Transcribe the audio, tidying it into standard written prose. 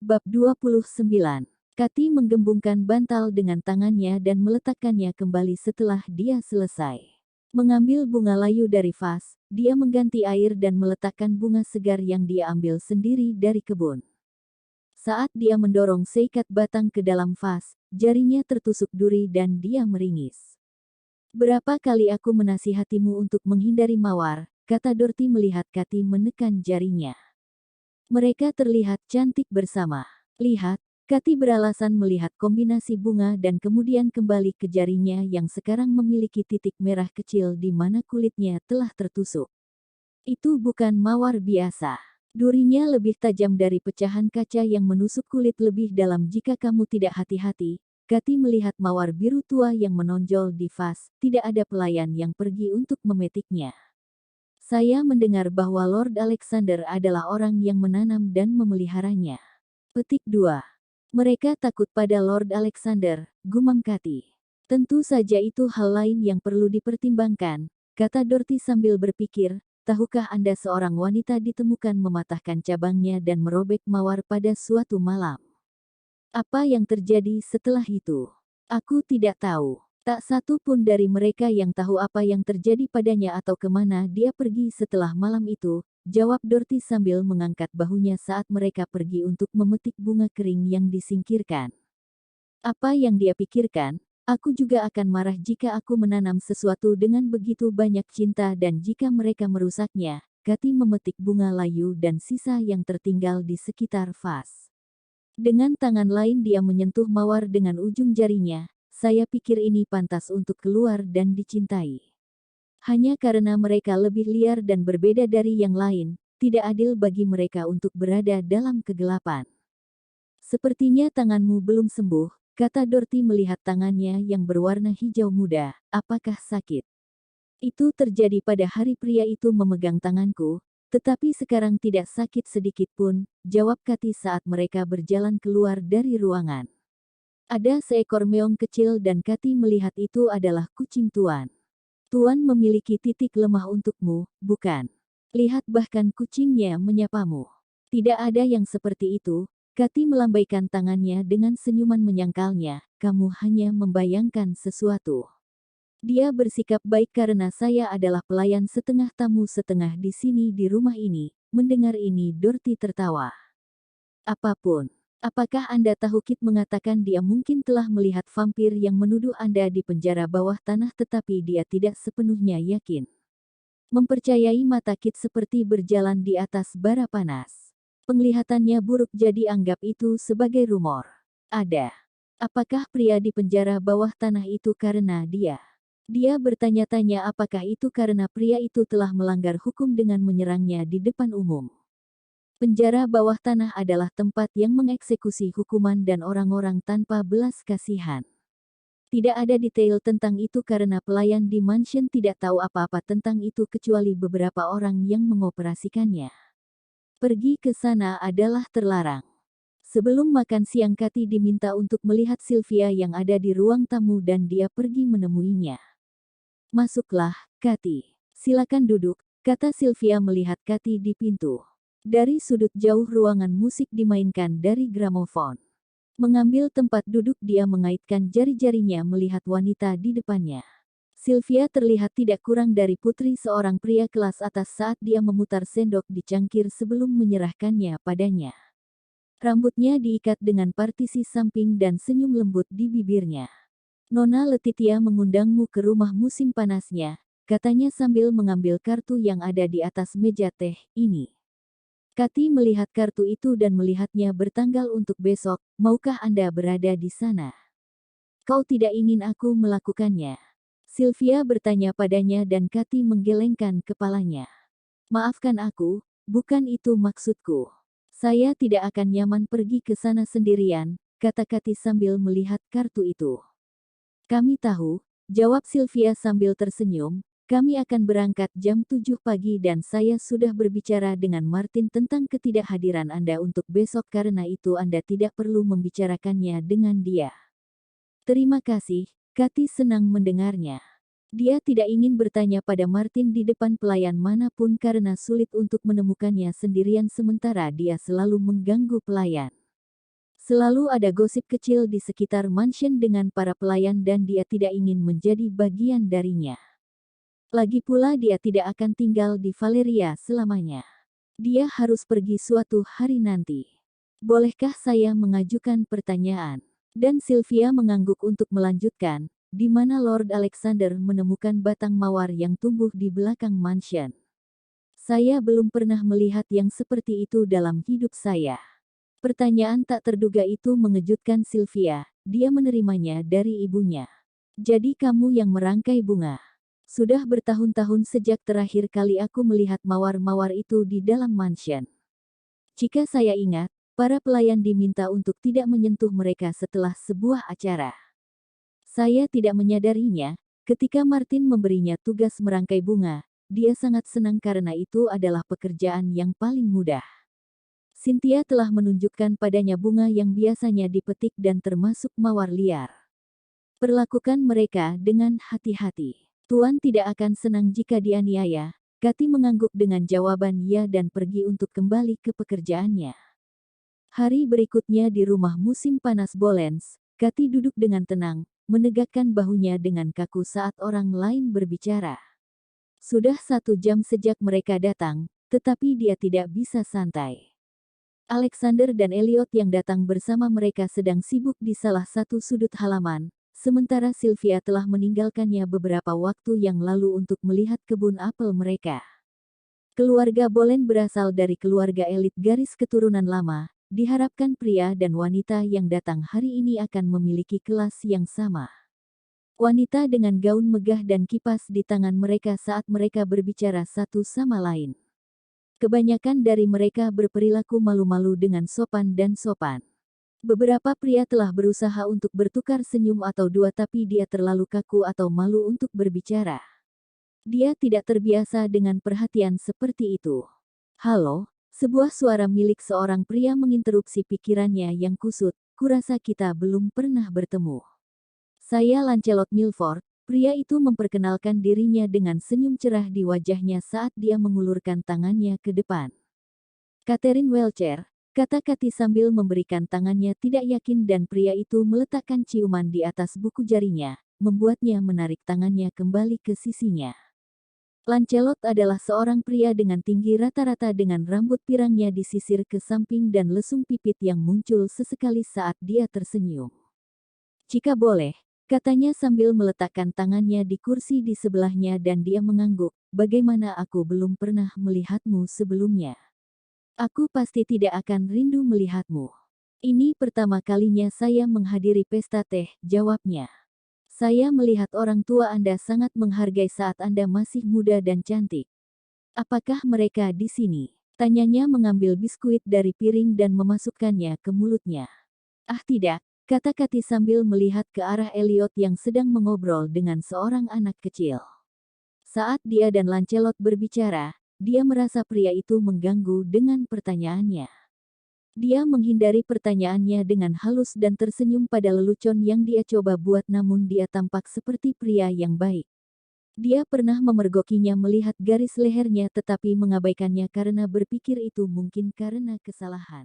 Bab 29. Kati menggembungkan bantal dengan tangannya dan meletakkannya kembali setelah dia selesai. Mengambil bunga layu dari vas, dia mengganti air dan meletakkan bunga segar yang dia ambil sendiri dari kebun. Saat dia mendorong seikat batang ke dalam vas, jarinya tertusuk duri dan dia meringis. "Berapa kali aku menasihatimu untuk menghindari mawar," kata Dorothy melihat Kati menekan jarinya. Mereka terlihat cantik bersama. "Lihat," Kati beralasan melihat kombinasi bunga dan kemudian kembali ke jarinya yang sekarang memiliki titik merah kecil di mana kulitnya telah tertusuk. "Itu bukan mawar biasa. Durinya lebih tajam dari pecahan kaca yang menusuk kulit lebih dalam jika kamu tidak hati-hati." Kati melihat mawar biru tua yang menonjol di vas, tidak ada pelayan yang pergi untuk memetiknya. "Saya mendengar bahwa Lord Alexander adalah orang yang menanam dan memeliharanya." Petik 2. Mereka takut pada Lord Alexander, gumam Kati. "Tentu saja itu hal lain yang perlu dipertimbangkan," kata Dorothy sambil berpikir. "Tahukah Anda seorang wanita ditemukan mematahkan cabangnya dan merobek mawar pada suatu malam? Apa yang terjadi setelah itu? Aku tidak tahu. Tak satu pun dari mereka yang tahu apa yang terjadi padanya atau kemana dia pergi setelah malam itu," jawab Dorothy sambil mengangkat bahunya saat mereka pergi untuk memetik bunga kering yang disingkirkan. "Apa yang dia pikirkan? Aku juga akan marah jika aku menanam sesuatu dengan begitu banyak cinta dan jika mereka merusaknya." Kati memetik bunga layu dan sisa yang tertinggal di sekitar vas. Dengan tangan lain dia menyentuh mawar dengan ujung jarinya. "Saya pikir ini pantas untuk keluar dan dicintai. Hanya karena mereka lebih liar dan berbeda dari yang lain, tidak adil bagi mereka untuk berada dalam kegelapan." "Sepertinya tanganmu belum sembuh," kata Dorothy melihat tangannya yang berwarna hijau muda. "Apakah sakit?" "Itu terjadi pada hari pria itu memegang tanganku, tetapi sekarang tidak sakit sedikit pun," jawab Kati saat mereka berjalan keluar dari ruangan. Ada seekor meong kecil dan Kati melihat itu adalah kucing Tuan. "Tuan memiliki titik lemah untukmu, bukan? Lihat bahkan kucingnya menyapamu." "Tidak ada yang seperti itu," Kati melambaikan tangannya dengan senyuman menyangkalnya. "Kamu hanya membayangkan sesuatu." "Dia bersikap baik karena saya adalah pelayan setengah tamu setengah di sini di rumah ini." Mendengar ini Dorothy tertawa. "Apapun. Apakah Anda tahu Kit mengatakan dia mungkin telah melihat vampir yang menuduh Anda di penjara bawah tanah tetapi dia tidak sepenuhnya yakin." Mempercayai mata Kit seperti berjalan di atas bara panas. Penglihatannya buruk jadi anggap itu sebagai rumor. "Ada. Apakah pria di penjara bawah tanah itu karena dia?" Dia bertanya-tanya apakah itu karena pria itu telah melanggar hukum dengan menyerangnya di depan umum. Penjara bawah tanah adalah tempat yang mengeksekusi hukuman dan orang-orang tanpa belas kasihan. Tidak ada detail tentang itu karena pelayan di mansion tidak tahu apa-apa tentang itu kecuali beberapa orang yang mengoperasikannya. Pergi ke sana adalah terlarang. Sebelum makan siang Kati diminta untuk melihat Sylvia yang ada di ruang tamu dan dia pergi menemuinya. "Masuklah, Kati. Silakan duduk," kata Sylvia melihat Kati di pintu. Dari sudut jauh ruangan musik dimainkan dari gramofon. Mengambil tempat duduk dia mengaitkan jari-jarinya melihat wanita di depannya. Sylvia terlihat tidak kurang dari putri seorang pria kelas atas saat dia memutar sendok di cangkir sebelum menyerahkannya padanya. Rambutnya diikat dengan partisi samping dan senyum lembut di bibirnya. "Nona Letitia mengundangmu ke rumah musim panasnya," katanya sambil mengambil kartu yang ada di atas meja teh. "Ini." Kati melihat kartu itu dan melihatnya bertanggal untuk besok. "Maukah Anda berada di sana?" "Kau tidak ingin aku melakukannya?" Sylvia bertanya padanya dan Kati menggelengkan kepalanya. "Maafkan aku, bukan itu maksudku. Saya tidak akan nyaman pergi ke sana sendirian," kata Kati sambil melihat kartu itu. "Kami tahu," jawab Sylvia sambil tersenyum. "Kami akan berangkat jam 7 pagi dan saya sudah berbicara dengan Martin tentang ketidakhadiran Anda untuk besok karena itu Anda tidak perlu membicarakannya dengan dia." "Terima kasih," Kati senang mendengarnya. Dia tidak ingin bertanya pada Martin di depan pelayan manapun karena sulit untuk menemukannya sendirian sementara dia selalu mengganggu pelayan. Selalu ada gosip kecil di sekitar mansion dengan para pelayan dan dia tidak ingin menjadi bagian darinya. Lagi pula dia tidak akan tinggal di Valeria selamanya. Dia harus pergi suatu hari nanti. Bolehkah saya mengajukan pertanyaan? Dan Sylvia mengangguk untuk melanjutkan, di mana Lord Alexander menemukan batang mawar yang tumbuh di belakang mansion. Saya belum pernah melihat yang seperti itu dalam hidup saya. Pertanyaan tak terduga itu mengejutkan Sylvia, dia menerimanya dari ibunya. Jadi kamu yang merangkai bunga. Sudah bertahun-tahun sejak terakhir kali aku melihat mawar-mawar itu di dalam mansion. Jika saya ingat, para pelayan diminta untuk tidak menyentuh mereka setelah sebuah acara. Saya tidak menyadarinya, ketika Martin memberinya tugas merangkai bunga, dia sangat senang karena itu adalah pekerjaan yang paling mudah. Cynthia telah menunjukkan padanya bunga yang biasanya dipetik dan termasuk mawar liar. Perlakukan mereka dengan hati-hati. Tuan tidak akan senang jika dianiaya. Kathy mengangguk dengan jawaban ya dan pergi untuk kembali ke pekerjaannya. Hari berikutnya di rumah musim panas Bolens, Kathy duduk dengan tenang, menegakkan bahunya dengan kaku saat orang lain berbicara. Sudah 1 jam sejak mereka datang, tetapi dia tidak bisa santai. Alexander dan Elliot yang datang bersama mereka sedang sibuk di salah satu sudut halaman, sementara Sylvia telah meninggalkannya beberapa waktu yang lalu untuk melihat kebun apel mereka. Keluarga Bolen berasal dari keluarga elit garis keturunan lama, diharapkan pria dan wanita yang datang hari ini akan memiliki kelas yang sama. Wanita dengan gaun megah dan kipas di tangan mereka saat mereka berbicara satu sama lain. Kebanyakan dari mereka berperilaku malu-malu dengan sopan dan sopan. Beberapa pria telah berusaha untuk bertukar senyum atau dua tapi dia terlalu kaku atau malu untuk berbicara. Dia tidak terbiasa dengan perhatian seperti itu. Halo, sebuah suara milik seorang pria menginterupsi pikirannya yang kusut, kurasa kita belum pernah bertemu. Saya Lancelot Milford. Pria itu memperkenalkan dirinya dengan senyum cerah di wajahnya saat dia mengulurkan tangannya ke depan. Catherine Welcher, kata Kathy sambil memberikan tangannya tidak yakin dan pria itu meletakkan ciuman di atas buku jarinya, membuatnya menarik tangannya kembali ke sisinya. Lancelot adalah seorang pria dengan tinggi rata-rata dengan rambut pirangnya disisir ke samping dan lesung pipit yang muncul sesekali saat dia tersenyum. Jika boleh, katanya sambil meletakkan tangannya di kursi di sebelahnya dan dia mengangguk, bagaimana aku belum pernah melihatmu sebelumnya. Aku pasti tidak akan rindu melihatmu. Ini pertama kalinya saya menghadiri pesta teh, jawabnya. Saya melihat orang tua Anda sangat menghargai saat Anda masih muda dan cantik. Apakah mereka di sini? Tanyanya mengambil biskuit dari piring dan memasukkannya ke mulutnya. Ah tidak. Kata Kathy sambil melihat ke arah Elliot yang sedang mengobrol dengan seorang anak kecil. Saat dia dan Lancelot berbicara, dia merasa pria itu mengganggu dengan pertanyaannya. Dia menghindari pertanyaannya dengan halus dan tersenyum pada lelucon yang dia coba buat namun dia tampak seperti pria yang baik. Dia pernah memergokinya melihat garis lehernya tetapi mengabaikannya karena berpikir itu mungkin karena kesalahan.